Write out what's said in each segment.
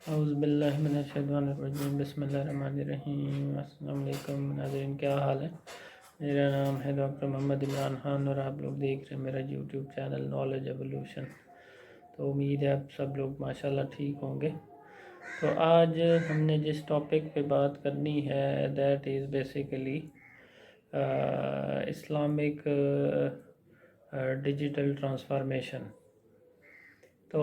اعوذ باللہ من الشیطان الرجیم، بسم اللہ الرحمن الرحیم۔ السلام علیکم ناظرین، کیا حال ہے؟ میرا نام ہے ڈاکٹر محمد عمران خان اور آپ لوگ دیکھ رہے ہیں میرا یوٹیوب چینل نالج ایولیوشن۔ تو امید ہے آپ سب لوگ ماشاءاللہ ٹھیک ہوں گے۔ تو آج ہم نے جس ٹاپک پہ بات کرنی ہے that is basically Islamic digital transformation. So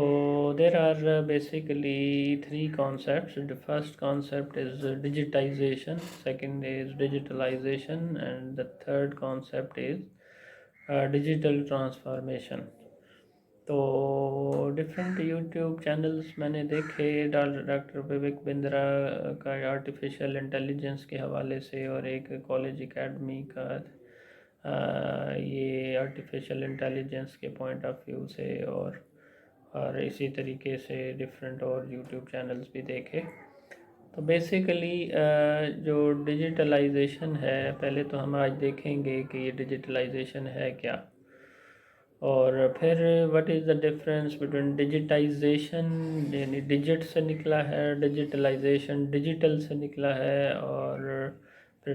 there are basically three concepts. The first concept is digitization, second is digitalization, and the third concept is digital transformation. تو ڈفرینٹ یوٹیوب چینلز میں نے دیکھے doctor Vivek Bandra کا artificial intelligence کے حوالے سے، اور ایک کالج اکیڈمی کا یہ آرٹیفیشیل انٹیلیجنس کے پوائنٹ آف ویو سے، اور اسی طریقے سے ڈفرینٹ اور یوٹیوب چینلز بھی دیکھے۔ تو بیسیکلی جو ڈیجیٹلائزیشن ہے، پہلے تو ہم آج دیکھیں گے کہ یہ ڈیجیٹلائزیشن ہے کیا، اور پھر what is the difference between digitisation, یعنی ڈیجٹ سے نکلا ہے، ڈیجیٹلائزیشن ڈیجیٹل سے نکلا ہے، اور پھر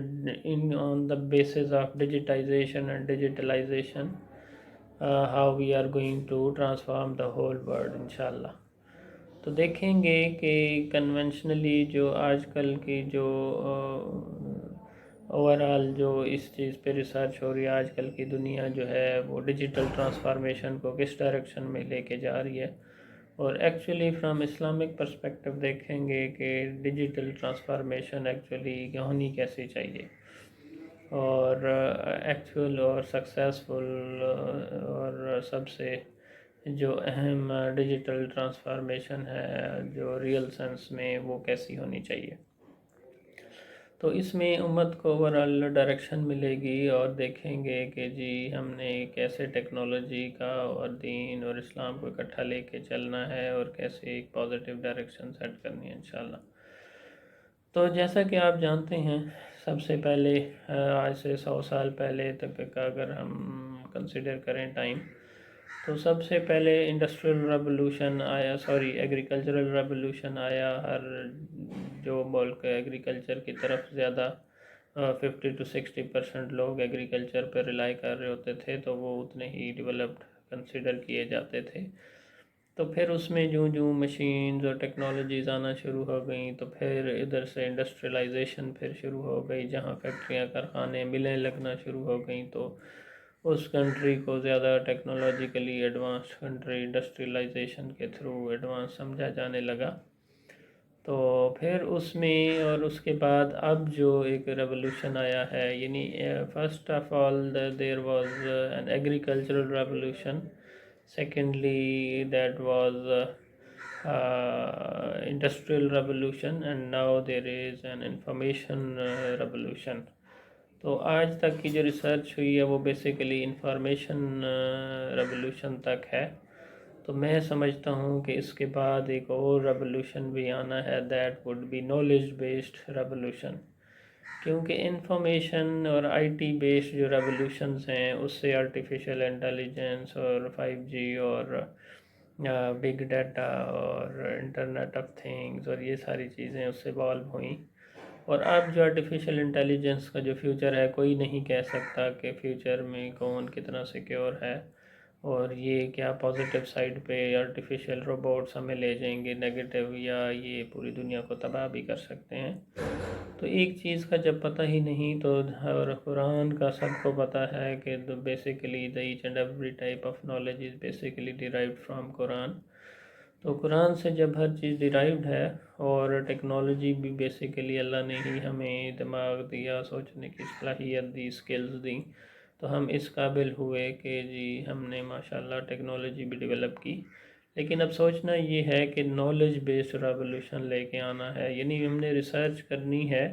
on the basis of digitization and digitalization how we are going to transform the whole world انشاءاللہ۔ تو دیکھیں گے کہ کنونشنلی جو آج کل کی جو اوورآل جو اس چیز پہ ریسرچ ہو رہی ہے، آج کل کی دنیا جو ہے وہ ڈیجیٹل ٹرانسفارمیشن کو کس ڈائریکشن میں لے کے جا رہی ہے، اور ایکچولی فرام اسلامک پرسپیکٹو دیکھیں گے کہ ڈیجیٹل ٹرانسفارمیشن ایکچولی ہونی کیسی چاہیے، اور ایکچول اور سکسیسفل اور سب سے جو اہم ڈیجیٹل ٹرانسفارمیشن ہے جو ریئل سینس میں، وہ کیسی ہونی چاہیے۔ تو اس میں امت کو اوورآل ڈائریکشن ملے گی، اور دیکھیں گے کہ جی ہم نے کیسے ٹیکنالوجی کا اور دین اور اسلام کو اکٹھا لے کے چلنا ہے، اور کیسے ایک پازیٹیو ڈائریکشن سیٹ کرنی ہے انشاءاللہ۔ تو جیسا کہ آپ جانتے ہیں، سب سے پہلے آج سے 100 سال پہلے تک کا اگر ہم کنسیڈر کریں ٹائم، تو سب سے پہلے انڈسٹریل ریولوشن آیا، ایگریکلچرل ریولوشن آیا۔ ہر جو ملک ایگریکلچر کی طرف زیادہ 50 to 60% لوگ ایگریکلچر پہ ریلائی کر رہے ہوتے تھے، تو وہ اتنے ہی ڈیولپڈ کنسیڈر کیے جاتے تھے۔ تو پھر اس میں جو مشینز اور ٹیکنالوجیز آنا شروع ہو گئیں، تو پھر ادھر سے انڈسٹریلائزیشن پھر شروع ہو گئی، جہاں فیکٹریاں، کارخانے، ملیں لگنا شروع ہو گئیں، تو اس کنٹری کو زیادہ ٹیکنالوجیکلی ایڈوانس کنٹری انڈسٹریلائزیشن کے تھرو ایڈوانس سمجھا جانے لگا۔ تو پھر اس میں، اور اس کے بعد اب جو ایک ریولوشن آیا ہے، یعنی first of all there was an agricultural revolution, secondly that was industrial revolution, and now there is an information revolution۔ تو آج تک کی جو ریسرچ ہوئی ہے وہ بیسیکلی انفارمیشن ریولوشن تک ہے۔ تو میں سمجھتا ہوں کہ اس کے بعد ایک اور ریولوشن بھی آنا ہے، that would be knowledge based revolution, کیونکہ انفارمیشن اور آئی ٹی بیسڈ جو ریولوشنز ہیں، اس سے آرٹیفیشیل انٹیلیجنس اور 5G اور بگ ڈیٹا اور انٹرنیٹ آف تھنگز اور یہ ساری چیزیں اس سے ایوالو ہوئیں، اور اب جو آرٹیفیشیل انٹیلیجنس کا جو فیوچر ہے، کوئی نہیں کہہ سکتا کہ فیوچر میں کون کتنا سیکیور ہے، اور یہ کیا پازیٹیو سائڈ پہ آرٹیفیشیل روبوٹس ہمیں لے جائیں گے نیگیٹو، یا یہ پوری دنیا کو تباہ بھی کر سکتے ہیں۔ تو ایک چیز کا جب پتہ ہی نہیں، تو اور قرآن کا سب کو پتہ ہے کہ basically the each and every type of knowledge is basically derived from قرآن۔ تو قرآن سے جب ہر چیز ڈیرائیوڈ ہے، اور ٹیکنالوجی بھی بیسیکلی اللہ نے ہی ہمیں دماغ دیا، سوچنے کی صلاحیت دی، سکلز دی، تو ہم اس قابل ہوئے کہ جی ہم نے ماشاءاللہ ٹیکنالوجی بھی ڈیولپ کی۔ لیکن اب سوچنا یہ ہے کہ نالج بیسڈ ریولوشن لے کے آنا ہے، یعنی ہم نے ریسرچ کرنی ہے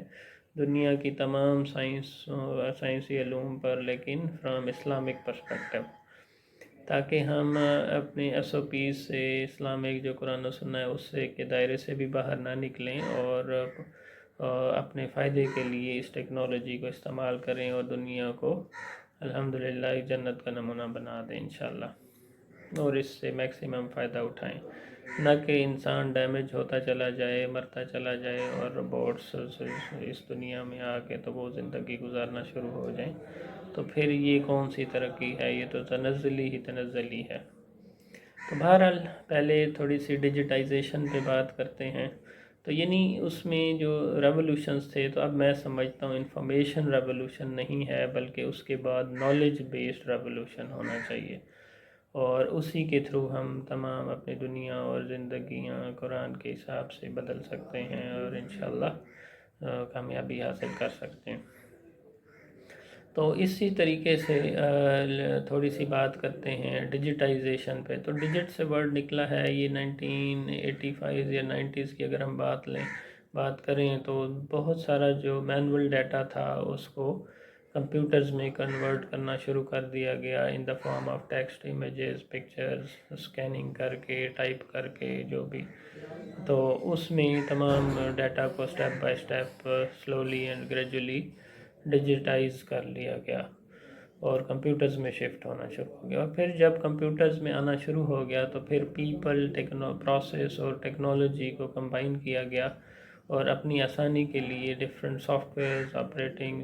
دنیا کی تمام سائنسی علوم پر، لیکن فرام اسلامک پرسپیکٹو، تاکہ ہم اپنے ایس او پیز سے، اسلامک جو قرآن و سنت ہے اس سے کے دائرے سے بھی باہر نہ نکلیں، اور اپنے فائدے کے لیے اس ٹیکنالوجی کو استعمال کریں، اور دنیا کو الحمدللہ ایک جنت کا نمونہ بنا دیں انشاءاللہ، اور اس سے میکسیمم فائدہ اٹھائیں۔ نہ کہ انسان ڈیمیج ہوتا چلا جائے، مرتا چلا جائے اور روبوٹس اس دنیا میں آ کے تو وہ زندگی گزارنا شروع ہو جائیں، تو پھر یہ کون سی ترقی ہے، یہ تو تنزلی ہے۔ تو بہرحال پہلے تھوڑی سی ڈیجیٹائزیشن پہ بات کرتے ہیں۔ تو یعنی اس میں جو ریولوشنز تھے، تو اب میں سمجھتا ہوں انفارمیشن ریولوشن نہیں ہے، بلکہ اس کے بعد نالج بیسڈ ریولوشن ہونا چاہیے، اور اسی کے تھرو ہم تمام اپنی دنیا اور زندگیاں قرآن کے حساب سے بدل سکتے ہیں اور انشاءاللہ کامیابی حاصل کر سکتے ہیں۔ تو اسی طریقے سے تھوڑی سی بات کرتے ہیں ڈیجیٹائزیشن پہ۔ تو ڈیجٹ سے ورڈ نکلا ہے، یہ 1985 یا 90s کی اگر ہم بات کریں تو بہت سارا جو مینول ڈیٹا تھا اس کو کمپیوٹرز میں کنورٹ کرنا شروع کر دیا گیا in the form of text, images, pictures, scanning کر کے، ٹائپ کر کے، جو بھی۔ تو اس میں تمام ڈیٹا کو step by step slowly and gradually digitise کر لیا گیا اور کمپیوٹرز میں شفٹ ہونا شروع ہو گیا۔ اور پھر جب کمپیوٹرز میں آنا شروع ہو گیا تو پھر پیپل، پروسیس اور ٹیکنالوجی کو کمبائن کیا گیا، اور اپنی آسانی کے لیے different softwares, operating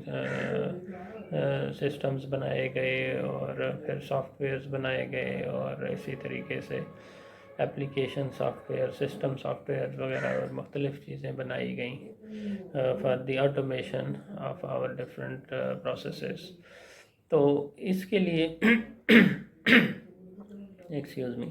systems بنائے گئے، اور پھر سافٹ ویئرز بنائے گئے، اور اسی طریقے سے application software, system software وغیرہ اور مختلف چیزیں بنائی گئیں for the automation of our different processes. تو اس کے لیے ایکسکیوز می،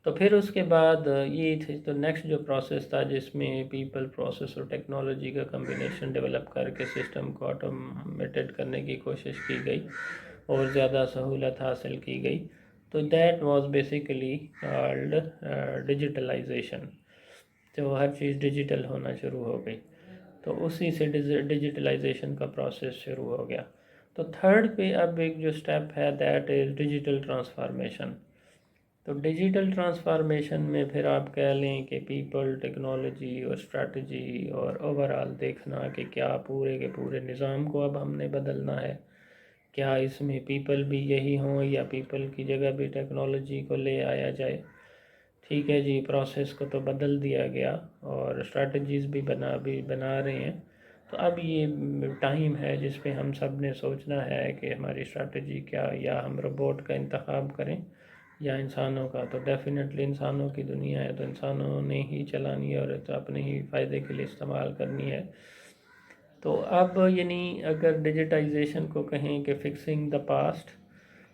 تو پھر اس کے بعد یہ تھی، تو نیکسٹ جو پروسیس تھا جس میں پیپل، پروسیس اور ٹیکنالوجی کا کمبینیشن ڈیولپ کر کے سسٹم کو آٹومیٹڈ کرنے کی کوشش کی گئی اور زیادہ سہولت حاصل کی گئی، تو that was basically called digitalisation. تو ہر چیز ڈیجیٹل ہونا شروع ہو گئی، تو اسی سے ڈیجیٹلائزیشن کا پروسیس شروع ہو گیا۔ تو تھرڈ پہ اب ایک جو سٹیپ ہے دیٹ از ڈیجیٹل ٹرانسفارمیشن۔ تو ڈیجیٹل ٹرانسفارمیشن میں پھر آپ کہہ لیں کہ پیپل، ٹیکنالوجی اور اسٹریٹجی اور اوورآل دیکھنا کہ کیا پورے کے پورے نظام کو اب ہم نے بدلنا ہے، کیا اس میں پیپل بھی یہی ہوں یا پیپل کی جگہ بھی ٹیکنالوجی کو لے آیا جائے۔ ٹھیک ہے جی، پروسیس کو تو بدل دیا گیا اور اسٹریٹجیز بھی بنا رہے ہیں، تو اب یہ ٹائم ہے جس پہ ہم سب نے سوچنا ہے کہ ہماری اسٹریٹجی کیا، یا ہم روبوٹ کا انتخاب کریں یا انسانوں کا۔ تو ڈیفینیٹلی انسانوں کی دنیا ہے تو انسانوں نے ہی چلانی ہے اور اپنے ہی فائدے کے لیے استعمال کرنی ہے۔ تو اب یعنی اگر ڈیجیٹائزیشن کو کہیں کہ فکسنگ دا پاسٹ،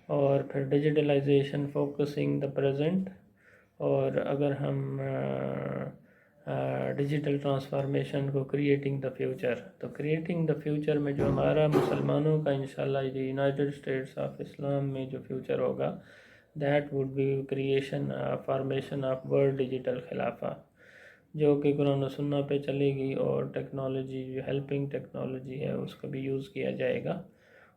اور پھر ڈیجیٹلائزیشن فوکسنگ دا پریزنٹ، اور اگر ہم ڈیجیٹل ٹرانسفارمیشن کو کریٹنگ دا فیوچر، تو کریٹنگ دا فیوچر میں جو ہمارا مسلمانوں کا انشاءاللہ یونائٹڈ اسٹیٹس آف اسلام میں جو فیوچر ہوگا، that would be creation formation of world digital خلافہ، جو کہ قرآن و سنہ پہ چلے گی، اور ٹیکنالوجی جو ہیلپنگ ٹیکنالوجی ہے اس کا بھی یوز کیا جائے گا۔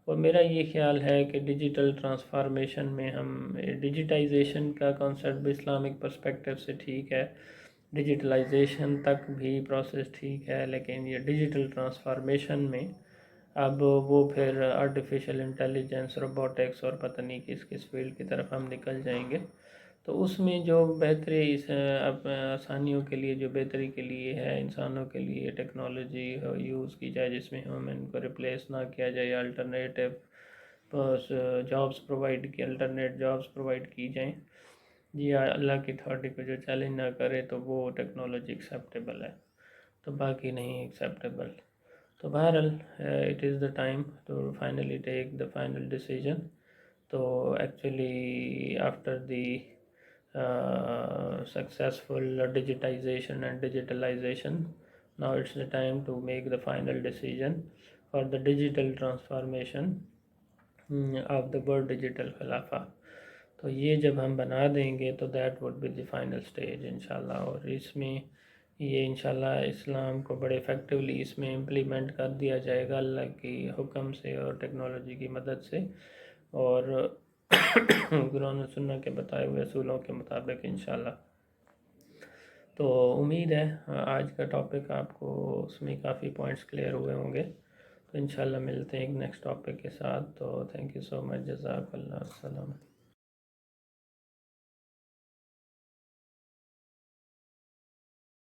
اور میرا یہ خیال ہے کہ ڈیجیٹل ٹرانسفارمیشن میں ہم ڈیجیٹائزیشن کا کانسیپٹ بھی اسلامک پرسپیکٹیو سے ٹھیک ہے، ڈیجیٹلائزیشن تک بھی پروسیس ٹھیک ہے، لیکن یہ ڈیجیٹل ٹرانسفارمیشن میں اب وہ پھر آرٹیفیشل انٹیلیجنس، روبوٹکس اور پتہ نہیں کس فیلڈ کی طرف ہم نکل جائیں گے۔ تو اس میں جو بہتری آسانیوں کے لیے، جو بہتری کے لیے ہے انسانوں کے لیے، ٹیکنالوجی یوز کی جائے جس میں ہیومن کو ریپلیس نہ کیا جائے، alternative jobs alternate jobs provide کی جائیں، جی اللہ کی اتھارٹی کو جو چیلنج نہ کرے تو وہ ٹیکنالوجی ایکسیپٹیبل ہے، تو باقی نہیں ایکسیپٹیبل۔ تو بہرحال it is the time to finally take the final decision. تو actually after the successful digitization and digitalization, now it's the time to make the final decision for the digital transformation of the world digital خلافہ۔ تو یہ جب ہم بنا دیں گے تو that would be the final stage انشاءاللہ، اور اس میں یہ انشاءاللہ اسلام کو بڑے ایفیکٹولی اس میں امپلیمنٹ کر دیا جائے گا اللہ کی حکم سے اور ٹیکنالوجی کی مدد سے، اور قرآن و سنہ کے بتائے ہوئے اصولوں کے مطابق انشاءاللہ۔ تو امید ہے آج کا ٹاپک آپ کو اس میں کافی پوائنٹس کلیئر ہوئے ہوں گے، تو انشاءاللہ ملتے ہیں ایک نیکسٹ ٹاپک کے ساتھ۔ تو تھینک یو سو مچ، جزاک اللہ، السلام۔